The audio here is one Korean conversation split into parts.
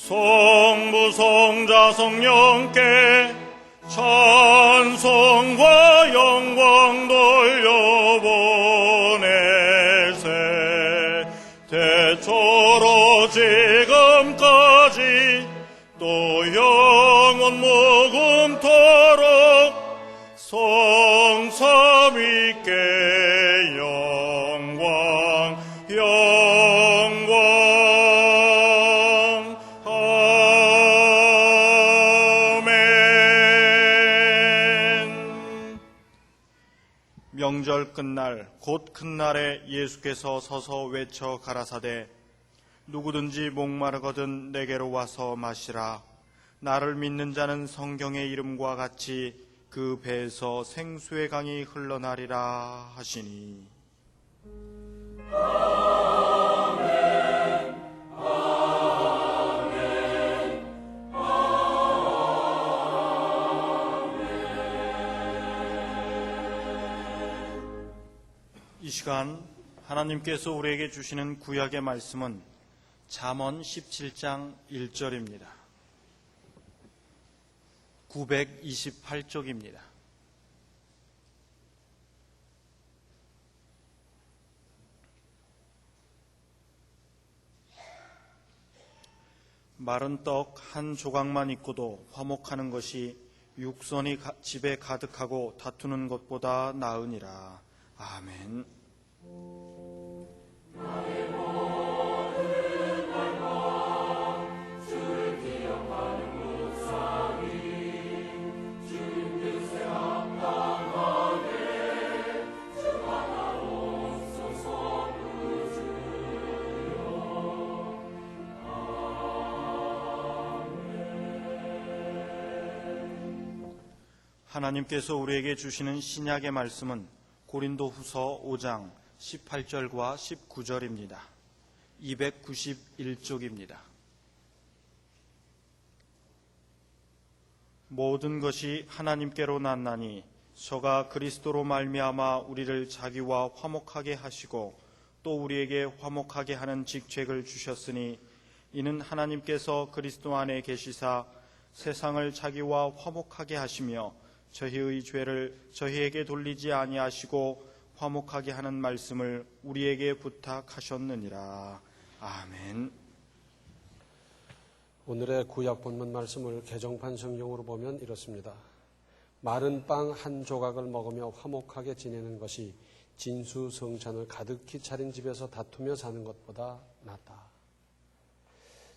성부 성자 성령께 찬송과 영광 돌려보내세. 대초로 지금까지 또 영원 무궁토록 성삼위께 영광 아멘. 명절 끝날 곧 큰 날에 예수께서 서서 외쳐 가라사대 누구든지 목마르거든 내게로 와서 마시라. 나를 믿는 자는 성경의 이름과 같이 그 배에서 생수의 강이 흘러나리라 하시니. 아멘, 아멘, 아멘. 이 시간 하나님께서 우리에게 주시는 구약의 말씀은 잠언 17장 1절입니다. 928쪽입니다. 마른 떡 한 조각만 있고도 화목하는 것이 육선이 집에 가득하고 다투는 것보다 나으니라. 아멘. 하나님께서 우리에게 주시는 신약의 말씀은 고린도후서 5장 18절과 19절입니다. 291쪽입니다. 모든 것이 하나님께로 났나니 저가 그리스도로 말미암아 우리를 자기와 화목하게 하시고 또 우리에게 화목하게 하는 직책을 주셨으니 이는 하나님께서 그리스도 안에 계시사 세상을 자기와 화목하게 하시며 저희의 죄를 저희에게 돌리지 아니하시고 화목하게 하는 말씀을 우리에게 부탁하셨느니라. 아멘. 오늘의 구약 본문 말씀을 개정판 성경으로 보면 이렇습니다. 마른 빵 한 조각을 먹으며 화목하게 지내는 것이 진수성찬을 가득히 차린 집에서 다투며 사는 것보다 낫다.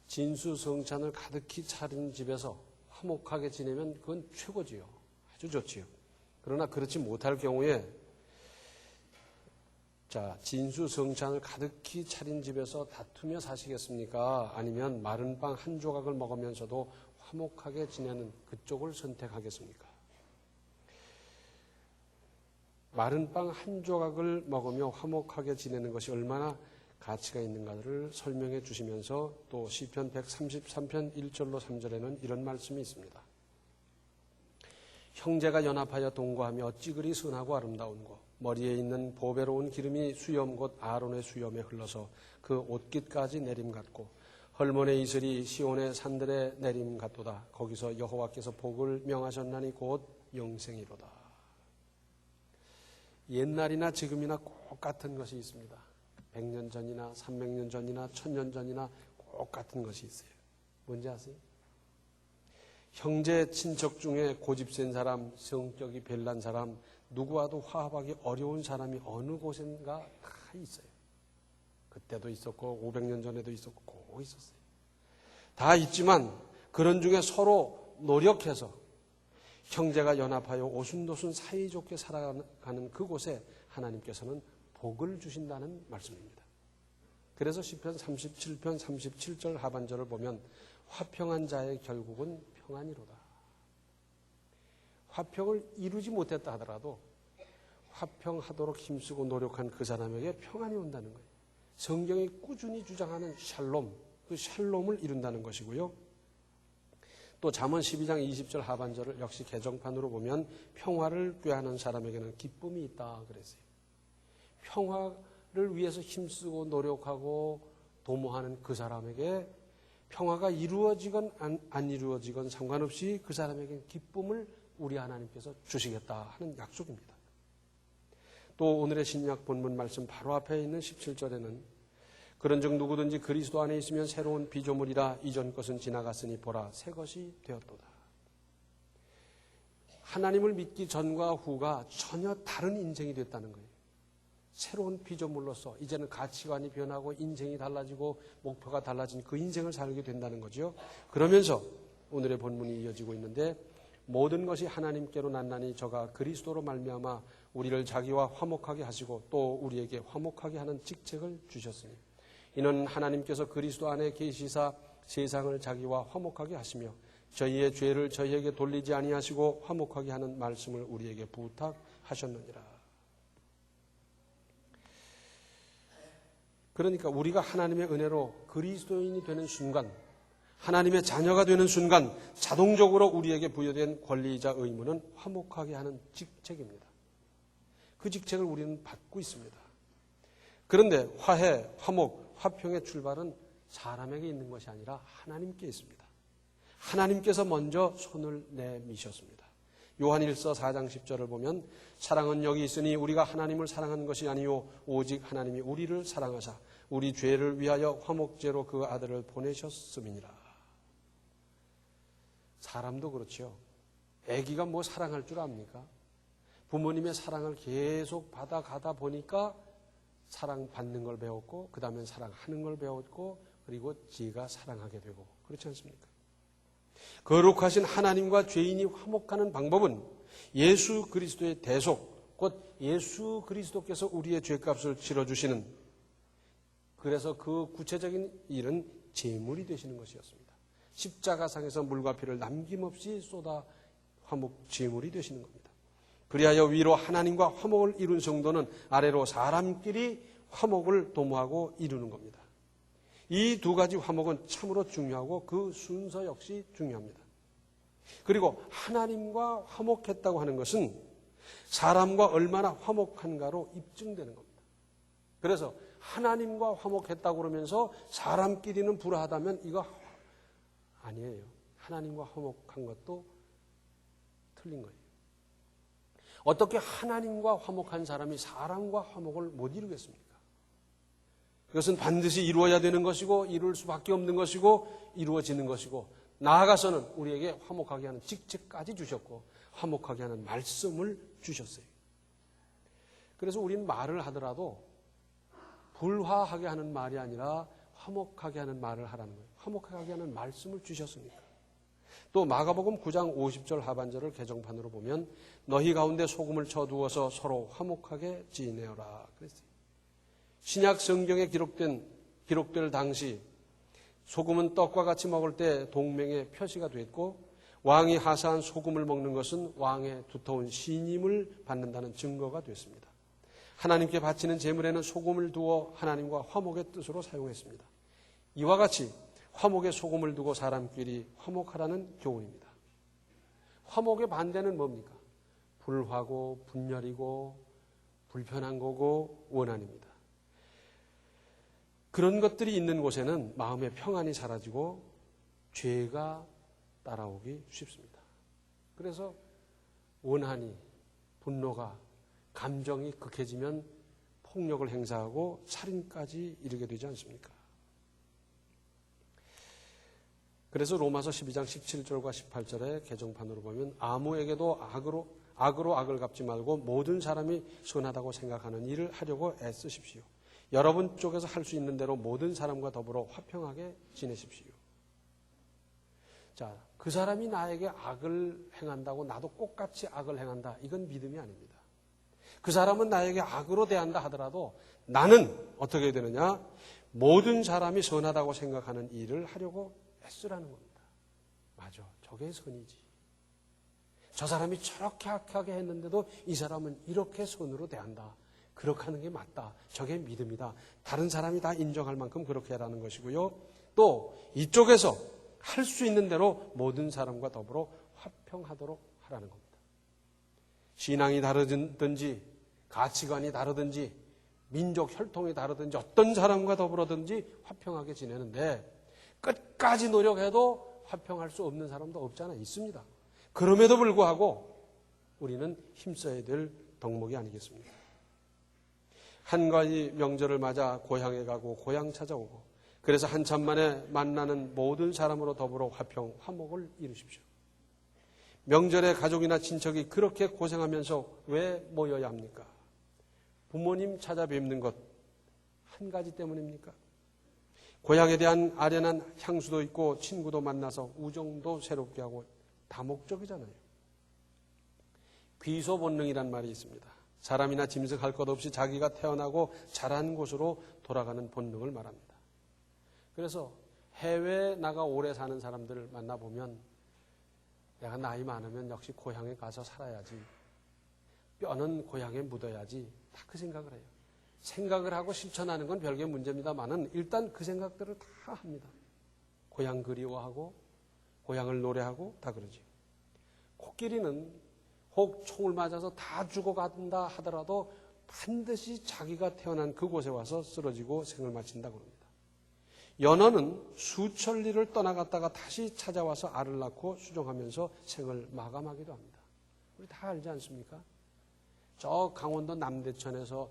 진수성찬을 가득히 차린 집에서 화목하게 지내면 그건 최고지요. 아주 좋지요. 그러나 그렇지 못할 경우에 진수성찬을 가득히 차린 집에서 다투며 사시겠습니까? 아니면 마른 빵 한 조각을 먹으면서도 화목하게 지내는 그쪽을 선택하겠습니까? 마른 빵 한 조각을 먹으며 화목하게 지내는 것이 얼마나 가치가 있는가를 설명해 주시면서 또 시편 133편 1절로 3절에는 이런 말씀이 있습니다. 형제가 연합하여 동거하며 어찌 그리 선하고 아름다운고 머리에 있는 보배로운 기름이 수염 곧 아론의 수염에 흘러서 그 옷깃까지 내림 같고 헐몬의 이슬이 시온의 산들에 내림 같도다. 거기서 여호와께서 복을 명하셨나니 곧 영생이로다. 옛날이나 지금이나 꼭 같은 것이 있습니다. 100년 전이나 300년 전이나 1000년 전이나 꼭 같은 것이 있어요. 뭔지 아세요? 형제 친척 중에 고집센 사람, 성격이 별난 사람, 누구와도 화합하기 어려운 사람이 어느 곳인가 다 있어요. 그때도 있었고 500년 전에도 있었고 꼭 있었어요. 다 있지만 그런 중에 서로 노력해서 형제가 연합하여 오순도순 사이좋게 살아가는 그곳에 하나님께서는 복을 주신다는 말씀입니다. 그래서 시편 37편 37절 하반절을 보면 화평한 자의 결국은 평안이로다. 화평을 이루지 못했다 하더라도 화평하도록 힘쓰고 노력한 그 사람에게 평안이 온다는 거예요. 성경이 꾸준히 주장하는 샬롬, 그 샬롬을 이룬다는 것이고요. 또 잠언 12장 20절 하반절을 역시 개정판으로 보면 평화를 꾀하는 사람에게는 기쁨이 있다 그랬어요. 평화를 위해서 힘쓰고 노력하고 도모하는 그 사람에게 평화가 이루어지건 안 이루어지건 상관없이 그 사람에게 기쁨을 우리 하나님께서 주시겠다 하는 약속입니다. 또 오늘의 신약 본문 말씀 바로 앞에 있는 17절에는 그런즉 누구든지 그리스도 안에 있으면 새로운 피조물이라 이전 것은 지나갔으니 보라 새 것이 되었도다. 하나님을 믿기 전과 후가 전혀 다른 인생이 됐다는 거예요. 새로운 피조물로서 이제는 가치관이 변하고 인생이 달라지고 목표가 달라진 그 인생을 살게 된다는 거죠. 그러면서 오늘의 본문이 이어지고 있는데 모든 것이 하나님께로 났나니 저가 그리스도로 말미암아 우리를 자기와 화목하게 하시고 또 우리에게 화목하게 하는 직책을 주셨으니 이는 하나님께서 그리스도 안에 계시사 세상을 자기와 화목하게 하시며 저희의 죄를 저희에게 돌리지 아니하시고 화목하게 하는 말씀을 우리에게 부탁하셨느니라. 그러니까 우리가 하나님의 은혜로 그리스도인이 되는 순간, 하나님의 자녀가 되는 순간 자동적으로 우리에게 부여된 권리이자 의무는 화목하게 하는 직책입니다. 그 직책을 우리는 받고 있습니다. 그런데 화해, 화목, 화평의 출발은 사람에게 있는 것이 아니라 하나님께 있습니다. 하나님께서 먼저 손을 내미셨습니다. 요한일서 4장 10절을 보면 사랑은 여기 있으니 우리가 하나님을 사랑한 것이 아니요 오직 하나님이 우리를 사랑하사 우리 죄를 위하여 화목제로 그 아들을 보내셨음이니라. 사람도 그렇죠. 아기가 뭐 사랑할 줄 압니까? 부모님의 사랑을 계속 받아가다 보니까 사랑받는 걸 배웠고 그 다음엔 사랑하는 걸 배웠고 그리고 지가 사랑하게 되고 그렇지 않습니까? 거룩하신 하나님과 죄인이 화목하는 방법은 예수 그리스도의 대속, 곧 예수 그리스도께서 우리의 죄값을 치러주시는, 그래서 그 구체적인 일은 제물이 되시는 것이었습니다. 십자가상에서 물과 피를 남김없이 쏟아 화목 제물이 되시는 겁니다. 그리하여 위로 하나님과 화목을 이룬 성도는 아래로 사람끼리 화목을 도모하고 이루는 겁니다. 이 두 가지 화목은 참으로 중요하고 그 순서 역시 중요합니다. 그리고 하나님과 화목했다고 하는 것은 사람과 얼마나 화목한가로 입증되는 겁니다. 그래서 하나님과 화목했다고 그러면서 사람끼리는 불화하다면 이거 아니에요. 하나님과 화목한 것도 틀린 거예요. 어떻게 하나님과 화목한 사람이 사람과 화목을 못 이루겠습니까? 그것은 반드시 이루어야 되는 것이고 이룰 수밖에 없는 것이고 이루어지는 것이고 나아가서는 우리에게 화목하게 하는 직책까지 주셨고 화목하게 하는 말씀을 주셨어요. 그래서 우리는 말을 하더라도 불화하게 하는 말이 아니라 화목하게 하는 말을 하라는 거예요. 화목하게 하는 말씀을 주셨으니까. 또 마가복음 9장 50절 하반절을 개정판으로 보면 너희 가운데 소금을 쳐두어서 서로 화목하게 지내어라 그랬어요. 신약 성경에 기록될 당시 소금은 떡과 같이 먹을 때 동맹의 표시가 됐고 왕이 하사한 소금을 먹는 것은 왕의 두터운 신임을 받는다는 증거가 됐습니다. 하나님께 바치는 제물에는 소금을 두어 하나님과 화목의 뜻으로 사용했습니다. 이와 같이 화목에 소금을 두고 사람끼리 화목하라는 교훈입니다. 화목의 반대는 뭡니까? 불화고 분열이고 불편한 거고 원한입니다. 그런 것들이 있는 곳에는 마음의 평안이 사라지고 죄가 따라오기 쉽습니다. 그래서 원한이, 분노가, 감정이 극해지면 폭력을 행사하고 살인까지 이르게 되지 않습니까? 그래서 로마서 12장 17절과 18절의 개정판으로 보면 아무에게도 악으로 악을 갚지 말고 모든 사람이 선하다고 생각하는 일을 하려고 애쓰십시오. 여러분 쪽에서 할 수 있는 대로 모든 사람과 더불어 화평하게 지내십시오. 자, 그 사람이 나에게 악을 행한다고 나도 똑같이 악을 행한다. 이건 믿음이 아닙니다. 그 사람은 나에게 악으로 대한다 하더라도 나는 어떻게 해야 되느냐? 모든 사람이 선하다고 생각하는 일을 하려고 애쓰라는 겁니다. 맞아. 저게 선이지. 저 사람이 저렇게 악하게 했는데도 이 사람은 이렇게 선으로 대한다. 그렇게 하는 게 맞다. 저게 믿음이다. 다른 사람이 다 인정할 만큼 그렇게 하라는 것이고요. 또 이쪽에서 할 수 있는 대로 모든 사람과 더불어 화평하도록 하라는 겁니다. 신앙이 다르든지 가치관이 다르든지 민족 혈통이 다르든지 어떤 사람과 더불어든지 화평하게 지내는데 끝까지 노력해도 화평할 수 없는 사람도 없잖아요. 있습니다. 그럼에도 불구하고 우리는 힘써야 될 덕목이 아니겠습니까? 한 가지 명절을 맞아 고향에 가고 고향 찾아오고 그래서 한참 만에 만나는 모든 사람으로 더불어 화평, 화목을 이루십시오. 명절에 가족이나 친척이 그렇게 고생하면서 왜 모여야 합니까? 부모님 찾아뵙는 것 한 가지 때문입니까? 고향에 대한 아련한 향수도 있고 친구도 만나서 우정도 새롭게 하고 다목적이잖아요. 귀소 본능이란 말이 있습니다. 사람이나 짐승 할 것 없이 자기가 태어나고 자란 곳으로 돌아가는 본능을 말합니다. 그래서 해외에 나가 오래 사는 사람들을 만나보면 내가 나이 많으면 역시 고향에 가서 살아야지. 뼈는 고향에 묻어야지. 다 그 생각을 해요. 생각을 하고 실천하는 건 별개 문제입니다만은 일단 그 생각들을 다 합니다. 고향 그리워하고 고향을 노래하고 다 그러죠. 코끼리는 혹 총을 맞아서 다 죽어간다 하더라도 반드시 자기가 태어난 그곳에 와서 쓰러지고 생을 마친다고 합니다. 연어는 수천리를 떠나갔다가 다시 찾아와서 알을 낳고 수정하면서 생을 마감하기도 합니다. 우리 다 알지 않습니까? 저 강원도 남대천에서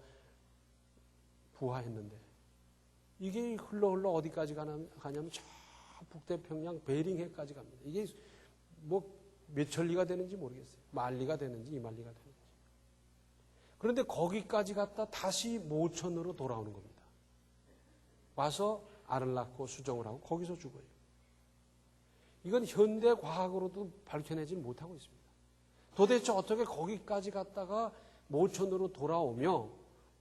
부화했는데 이게 흘러 어디까지 가냐면 저 북태평양 베링해까지 갑니다. 이게 뭐 몇 천리가 되는지 모르겠어요. 만리가 되는지 이만리가 되는지. 그런데 거기까지 갔다 다시 모천으로 돌아오는 겁니다. 와서 알을 낳고 수정을 하고 거기서 죽어요. 이건 현대 과학으로도 밝혀내지 못하고 있습니다. 도대체 어떻게 거기까지 갔다가 모천으로 돌아오며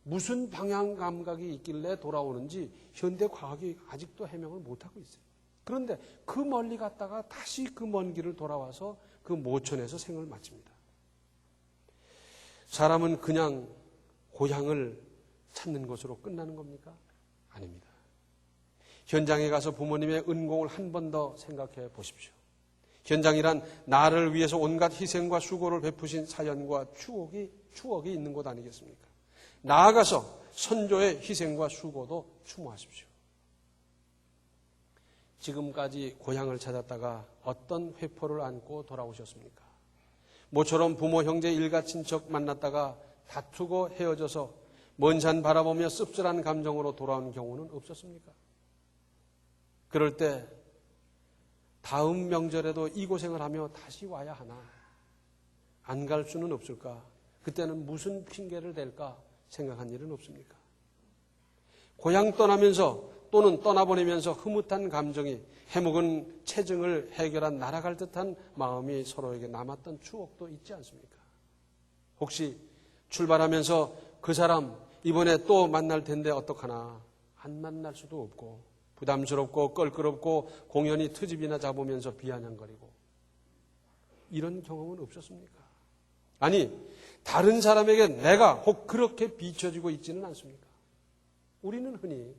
무슨 방향 감각이 있길래 돌아오는지 현대 과학이 아직도 해명을 못하고 있어요. 그런데 그 멀리 갔다가 다시 그 먼 길을 돌아와서 그 모천에서 생을 마칩니다. 사람은 그냥 고향을 찾는 것으로 끝나는 겁니까? 아닙니다. 현장에 가서 부모님의 은공을 한 번 더 생각해 보십시오. 현장이란 나를 위해서 온갖 희생과 수고를 베푸신 사연과 추억이 있는 곳 아니겠습니까? 나아가서 선조의 희생과 수고도 추모하십시오. 지금까지 고향을 찾았다가 어떤 회포를 안고 돌아오셨습니까? 모처럼 부모, 형제, 일가, 친척 만났다가 다투고 헤어져서 먼 산 바라보며 씁쓸한 감정으로 돌아온 경우는 없었습니까? 그럴 때 다음 명절에도 이 고생을 하며 다시 와야 하나? 안 갈 수는 없을까? 그때는 무슨 핑계를 댈까 생각한 일은 없습니까? 고향 떠나면서 또는 떠나보내면서 흐뭇한 감정이 해묵은 체증을 해결한 날아갈 듯한 마음이 서로에게 남았던 추억도 있지 않습니까? 혹시 출발하면서 그 사람 이번에 또 만날 텐데 어떡하나? 안 만날 수도 없고 부담스럽고 껄끄럽고 공연히 트집이나 잡으면서 비아냥거리고 이런 경험은 없었습니까? 아니, 다른 사람에게 내가 혹 그렇게 비춰지고 있지는 않습니까? 우리는 흔히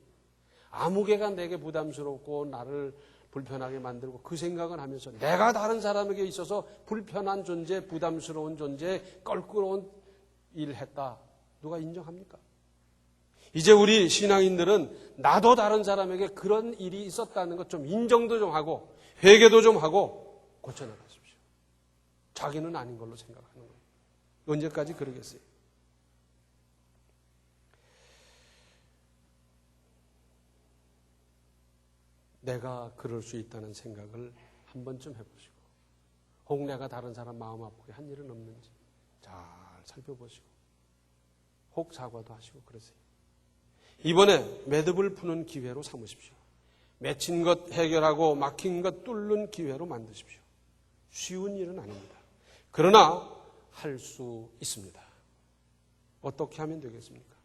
아무개가 내게 부담스럽고 나를 불편하게 만들고 그 생각을 하면서 내가 다른 사람에게 있어서 불편한 존재, 부담스러운 존재, 껄끄러운 일을 했다. 누가 인정합니까? 이제 우리 신앙인들은 나도 다른 사람에게 그런 일이 있었다는 것 좀 인정도 좀 하고 회개도 좀 하고 고쳐나가십시오. 자기는 아닌 걸로 생각하는 거예요. 언제까지 그러겠어요? 내가 그럴 수 있다는 생각을 한 번쯤 해보시고 혹 내가 다른 사람 마음 아프게 한 일은 없는지 잘 살펴보시고 혹 사과도 하시고 그러세요. 이번에 매듭을 푸는 기회로 삼으십시오. 맺힌 것 해결하고 막힌 것 뚫는 기회로 만드십시오. 쉬운 일은 아닙니다. 그러나 할 수 있습니다. 어떻게 하면 되겠습니까?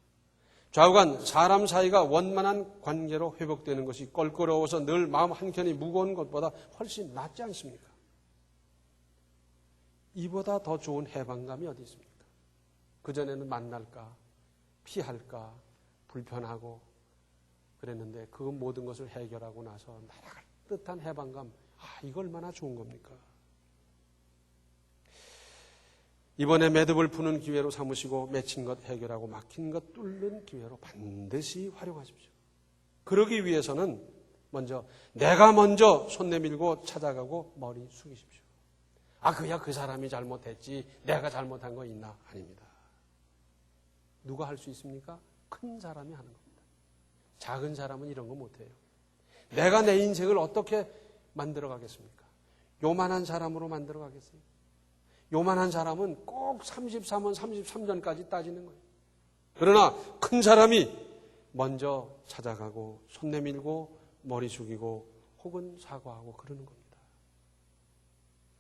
좌우간 사람 사이가 원만한 관계로 회복되는 것이 껄끄러워서 늘 마음 한켠이 무거운 것보다 훨씬 낫지 않습니까? 이보다 더 좋은 해방감이 어디 있습니까? 그전에는 만날까, 피할까, 불편하고 그랬는데 그 모든 것을 해결하고 나서 날아갈 듯한 해방감, 이거 얼마나 좋은 겁니까? 이번에 매듭을 푸는 기회로 삼으시고 맺힌 것 해결하고 막힌 것 뚫는 기회로 반드시 활용하십시오. 그러기 위해서는 내가 먼저 손 내밀고 찾아가고 머리 숙이십시오. 그야 그 사람이 잘못했지 내가 잘못한 거 있나? 아닙니다. 누가 할 수 있습니까? 큰 사람이 하는 겁니다. 작은 사람은 이런 거 못해요. 내가 내 인생을 어떻게 만들어 가겠습니까? 요만한 사람으로 만들어 가겠어요? 요만한 사람은 꼭 33원, 33전까지 따지는 거예요. 그러나 큰 사람이 먼저 찾아가고 손 내밀고 머리 숙이고 혹은 사과하고 그러는 겁니다.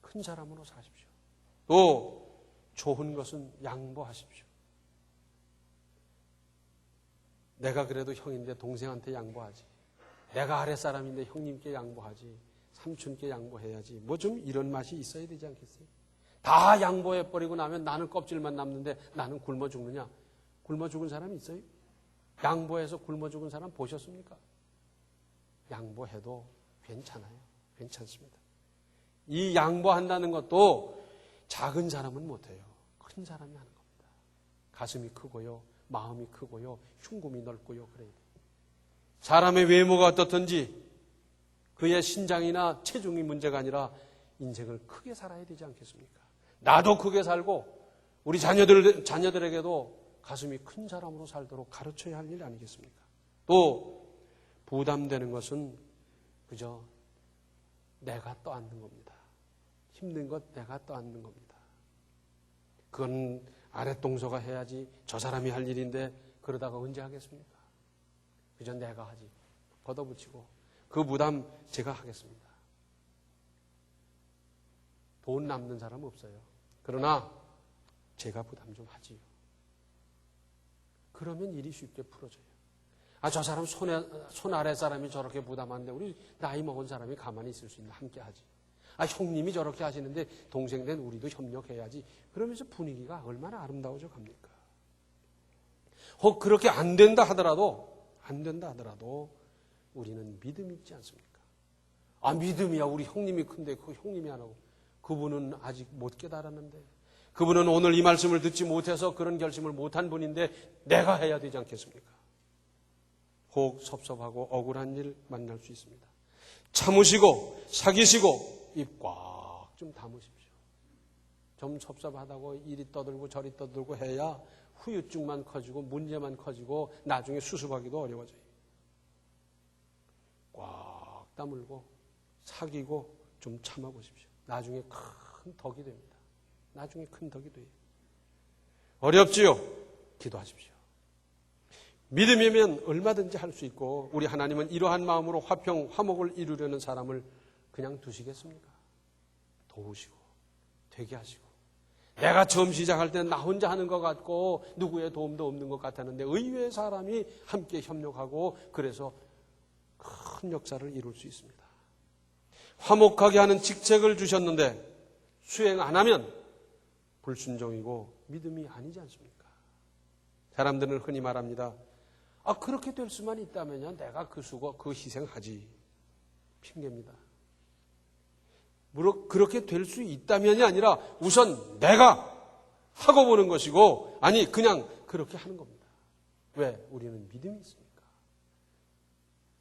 큰 사람으로 사십시오. 또 좋은 것은 양보하십시오. 내가 그래도 형인데 동생한테 양보하지. 내가 아랫사람인데 형님께 양보하지. 삼촌께 양보해야지. 뭐 좀 이런 맛이 있어야 되지 않겠어요? 다 양보해버리고 나면 나는 껍질만 남는데 나는 굶어 죽느냐? 굶어 죽은 사람이 있어요? 양보해서 굶어 죽은 사람 보셨습니까? 양보해도 괜찮아요. 괜찮습니다. 이 양보한다는 것도 작은 사람은 못해요. 큰 사람이 하는 겁니다. 가슴이 크고요. 마음이 크고요. 흉금이 넓고요. 그래야 돼요. 사람의 외모가 어떻든지 그의 신장이나 체중이 문제가 아니라 인생을 크게 살아야 되지 않겠습니까? 나도 크게 살고 우리 자녀들에게도 가슴이 큰 사람으로 살도록 가르쳐야 할 일 아니겠습니까? 또 부담되는 것은 그저 내가 떠안는 겁니다. 힘든 것 내가 떠안는 겁니다. 그건 아랫동서가 해야지 저 사람이 할 일인데 그러다가 언제 하겠습니까? 그저 내가 하지. 걷어붙이고 그 부담 제가 하겠습니다. 돈 남는 사람 없어요. 그러나 제가 부담 좀 하지요. 그러면 일이 쉽게 풀어져요. 저 사람 손 아래 사람이 저렇게 부담한데 우리 나이 먹은 사람이 가만히 있을 수 있나? 함께 하지. 형님이 저렇게 하시는데 동생 된 우리도 협력해야지. 그러면서 분위기가 얼마나 아름다워져 갑니까? 혹 그렇게 안 된다 하더라도 우리는 믿음이 있지 않습니까? 믿음이야. 우리 형님이 큰데 그 형님이 안 하고. 그분은 아직 못 깨달았는데, 그분은 오늘 이 말씀을 듣지 못해서 그런 결심을 못한 분인데 내가 해야 되지 않겠습니까? 혹 섭섭하고 억울한 일 만날 수 있습니다. 참으시고 사귀시고 입 꽉 좀 다무십시오. 좀 섭섭하다고 이리 떠들고 저리 떠들고 해야 후유증만 커지고 문제만 커지고 나중에 수습하기도 어려워져요. 꽉 다물고 사귀고 좀 참아보십시오. 나중에 큰 덕이 됩니다. 나중에 큰 덕이 돼요. 어렵지요? 기도하십시오. 믿음이면 얼마든지 할 수 있고 우리 하나님은 이러한 마음으로 화평, 화목을 이루려는 사람을 그냥 두시겠습니까? 도우시고 되게 하시고 내가 처음 시작할 때는 나 혼자 하는 것 같고 누구의 도움도 없는 것 같았는데 의외의 사람이 함께 협력하고 그래서 큰 역사를 이룰 수 있습니다. 화목하게 하는 직책을 주셨는데 수행 안 하면 불순종이고 믿음이 아니지 않습니까? 사람들은 흔히 말합니다. 그렇게 될 수만 있다면요. 내가 그 수고, 그 희생하지. 핑계입니다. 그렇게 될 수 있다면이 아니라 우선 내가 하고 보는 것이고 그냥 그렇게 하는 겁니다. 왜? 우리는 믿음이 있으니까.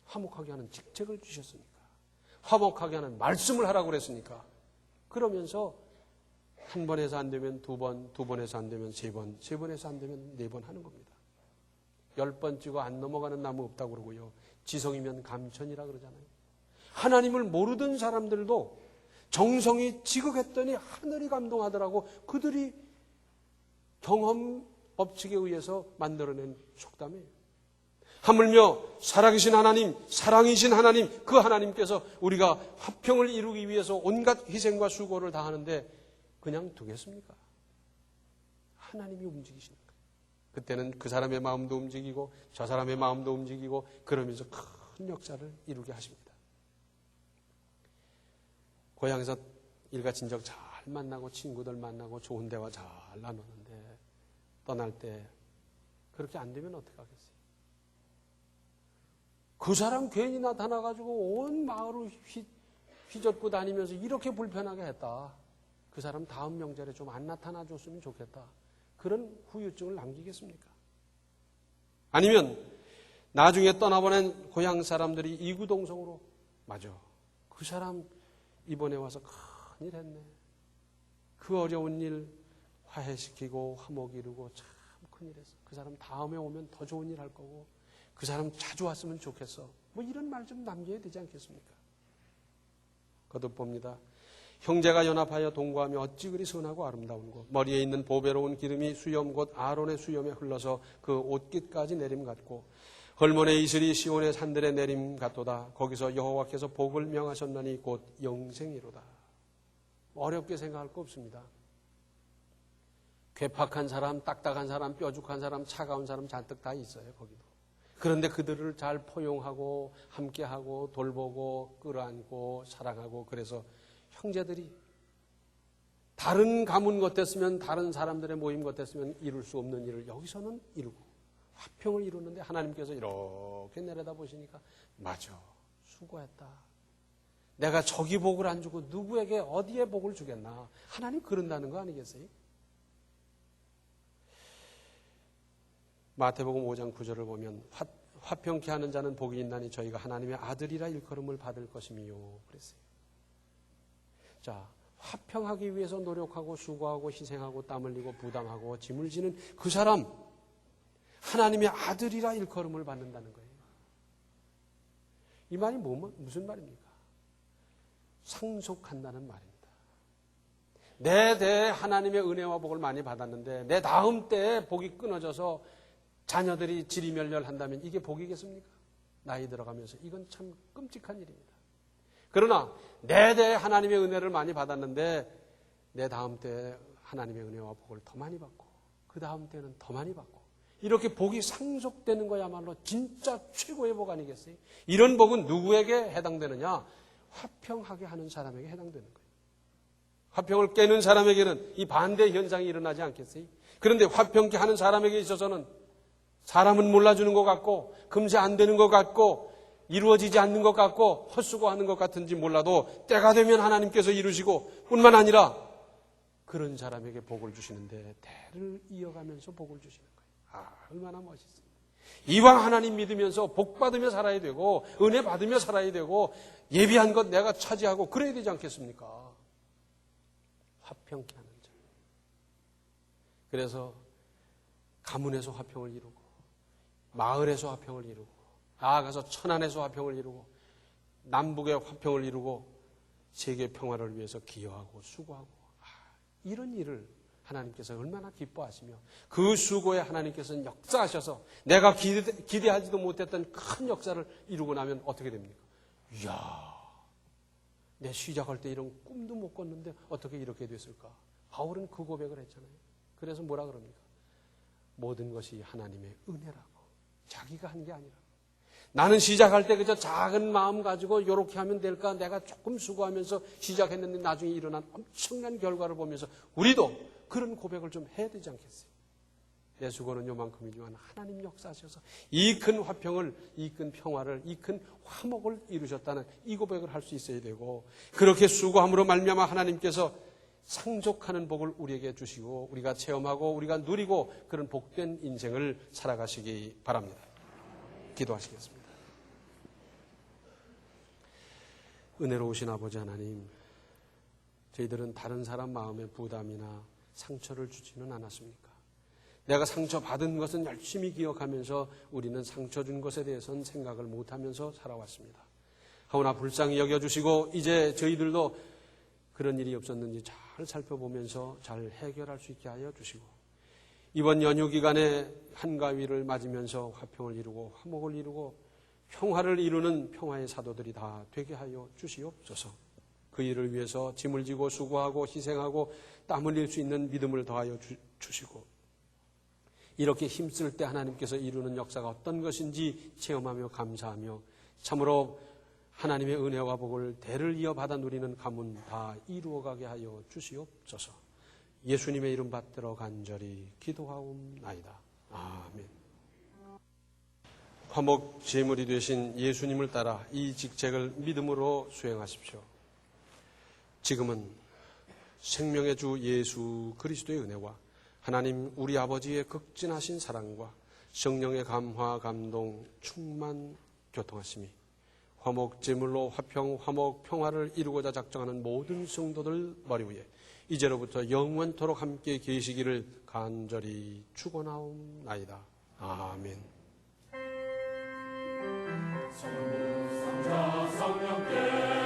화목하게 하는 직책을 주셨으니까. 화목하게 하는 말씀을 하라고 그랬으니까. 그러면서 한 번 해서 안 되면 두 번, 두 번 해서 안 되면 세 번, 세 번 해서 안 되면 네 번 하는 겁니다. 10번 찍어 안 넘어가는 나무 없다고 그러고요. 지성이면 감천이라 그러잖아요. 하나님을 모르던 사람들도 정성이 지극했더니 하늘이 감동하더라고. 그들이 경험 법칙에 의해서 만들어낸 속담이에요. 하물며 살아계신 하나님, 사랑이신 하나님, 그 하나님께서 우리가 화평을 이루기 위해서 온갖 희생과 수고를 다하는데 그냥 두겠습니까? 하나님이 움직이시니까. 그때는 그 사람의 마음도 움직이고 저 사람의 마음도 움직이고 그러면서 큰 역사를 이루게 하십니다. 고향에서 일가친척 잘 만나고 친구들 만나고 좋은 대화 잘 나누는데 떠날 때 그렇게 안 되면 어떻게 하겠어요? 그 사람 괜히 나타나가지고 온 마을을 휘젓고 다니면서 이렇게 불편하게 했다. 그 사람 다음 명절에 좀 안 나타나 줬으면 좋겠다. 그런 후유증을 남기겠습니까? 아니면 나중에 떠나보낸 고향 사람들이 이구동성으로 맞아. 그 사람 이번에 와서 큰일 했네. 그 어려운 일 화해시키고 화목 이루고 참 큰일 했어. 그 사람 다음에 오면 더 좋은 일 할 거고 그 사람 자주 왔으면 좋겠어. 뭐 이런 말 좀 남겨야 되지 않겠습니까? 거듭봅니다. 형제가 연합하여 동거하며 어찌 그리 선하고 아름다운고 머리에 있는 보배로운 기름이 수염 곧 아론의 수염에 흘러서 그 옷깃까지 내림 같고 헐몬의 이슬이 시온의 산들에 내림 같도다. 거기서 여호와께서 복을 명하셨나니 곧 영생이로다. 어렵게 생각할 거 없습니다. 괴팍한 사람, 딱딱한 사람, 뾰족한 사람, 차가운 사람 잔뜩 다 있어요. 거기도. 그런데 그들을 잘 포용하고 함께하고 돌보고 끌어안고 사랑하고 그래서 형제들이 다른 가문 같았으면 다른 사람들의 모임 같았으면 이룰 수 없는 일을 여기서는 이루고 화평을 이루는데 하나님께서 이렇게 내려다보시니까 맞아. 수고했다. 내가 저기 복을 안 주고 누구에게 어디에 복을 주겠나. 하나님 그런다는 거 아니겠어요? 마태복음 5장 9절을 보면 화평케 하는 자는 복이 있나니 저희가 하나님의 아들이라 일컬음을 받을 것임이요. 그랬어요. 자, 화평하기 위해서 노력하고 수고하고 희생하고 땀 흘리고 부담하고 짐을 지는 그 사람 하나님의 아들이라 일컬음을 받는다는 거예요. 이 말이 무슨 말입니까? 상속한다는 말입니다. 내 대에 하나님의 은혜와 복을 많이 받았는데 내 다음 때에 복이 끊어져서 자녀들이 지리멸렬한다면 이게 복이겠습니까? 나이 들어가면서 이건 참 끔찍한 일입니다. 그러나 내 대에 하나님의 은혜를 많이 받았는데 내 다음 때에 하나님의 은혜와 복을 더 많이 받고 그 다음 때는 더 많이 받고 이렇게 복이 상속되는 거야말로 진짜 최고의 복 아니겠어요? 이런 복은 누구에게 해당되느냐? 화평하게 하는 사람에게 해당되는 거예요. 화평을 깨는 사람에게는 이 반대 현상이 일어나지 않겠어요? 그런데 화평케 하는 사람에게 있어서는 사람은 몰라주는 것 같고 금세 안 되는 것 같고 이루어지지 않는 것 같고 헛수고하는 것 같은지 몰라도 때가 되면 하나님께서 이루시고 뿐만 아니라 그런 사람에게 복을 주시는데 대를 이어가면서 복을 주시는 거예요. 아, 얼마나 멋있어요. 이왕 하나님 믿으면서 복 받으며 살아야 되고 은혜 받으며 살아야 되고 예비한 것 내가 차지하고 그래야 되지 않겠습니까? 화평케 하는 자. 그래서 가문에서 화평을 이루고 마을에서 화평을 이루고 나아가서 천안에서 화평을 이루고 남북의 화평을 이루고 세계 평화를 위해서 기여하고 수고하고 이런 일을 하나님께서 얼마나 기뻐하시며 그 수고에 하나님께서는 역사하셔서 내가 기대하지도 못했던 큰 역사를 이루고 나면 어떻게 됩니까? 이야, 내 시작할 때 이런 꿈도 못 꿨는데 어떻게 이렇게 됐을까? 바울은 그 고백을 했잖아요. 그래서 뭐라 그럽니까? 모든 것이 하나님의 은혜라고. 자기가 한 게 아니라. 나는 시작할 때 그저 작은 마음 가지고 이렇게 하면 될까? 내가 조금 수고하면서 시작했는데 나중에 일어난 엄청난 결과를 보면서 우리도 그런 고백을 좀 해야 되지 않겠어요? 내 수고는 요만큼이지만 하나님 역사하셔서 이 큰 화평을, 이 큰 평화를, 이 큰 화목을 이루셨다는 이 고백을 할 수 있어야 되고 그렇게 수고함으로 말미암아 하나님께서 상속하는 복을 우리에게 주시고 우리가 체험하고 우리가 누리고 그런 복된 인생을 살아가시기 바랍니다. 기도하시겠습니다. 은혜로우신 아버지 하나님, 저희들은 다른 사람 마음에 부담이나 상처를 주지는 않았습니까? 내가 상처받은 것은 열심히 기억하면서 우리는 상처 준 것에 대해서는 생각을 못하면서 살아왔습니다. 하오나 불쌍히 여겨주시고 이제 저희들도 그런 일이 없었는지 잘 살펴보면서 잘 해결할 수 있게 하여 주시고 이번 연휴 기간에 한가위를 맞으면서 화평을 이루고 화목을 이루고 평화를 이루는 평화의 사도들이 다 되게 하여 주시옵소서. 그 일을 위해서 짐을 지고 수고하고 희생하고 땀 흘릴 수 있는 믿음을 더하여 주시고 이렇게 힘쓸 때 하나님께서 이루는 역사가 어떤 것인지 체험하며 감사하며 참으로 하나님의 은혜와 복을 대를 이어받아 누리는 가문 다 이루어가게 하여 주시옵소서. 예수님의 이름 받들어 간절히 기도하옵나이다. 아멘. 화목 제물이 되신 예수님을 따라 이 직책을 믿음으로 수행하십시오. 지금은 생명의 주 예수 그리스도의 은혜와 하나님 우리 아버지의 극진하신 사랑과 성령의 감화, 감동, 충만, 교통하심이 화목 제물로 화평, 화목, 평화를 이루고자 작정하는 모든 성도들 머리 위에 이제로부터 영원토록 함께 계시기를 간절히 축원하옵나이다. 아멘. 성부, 성자, 성령께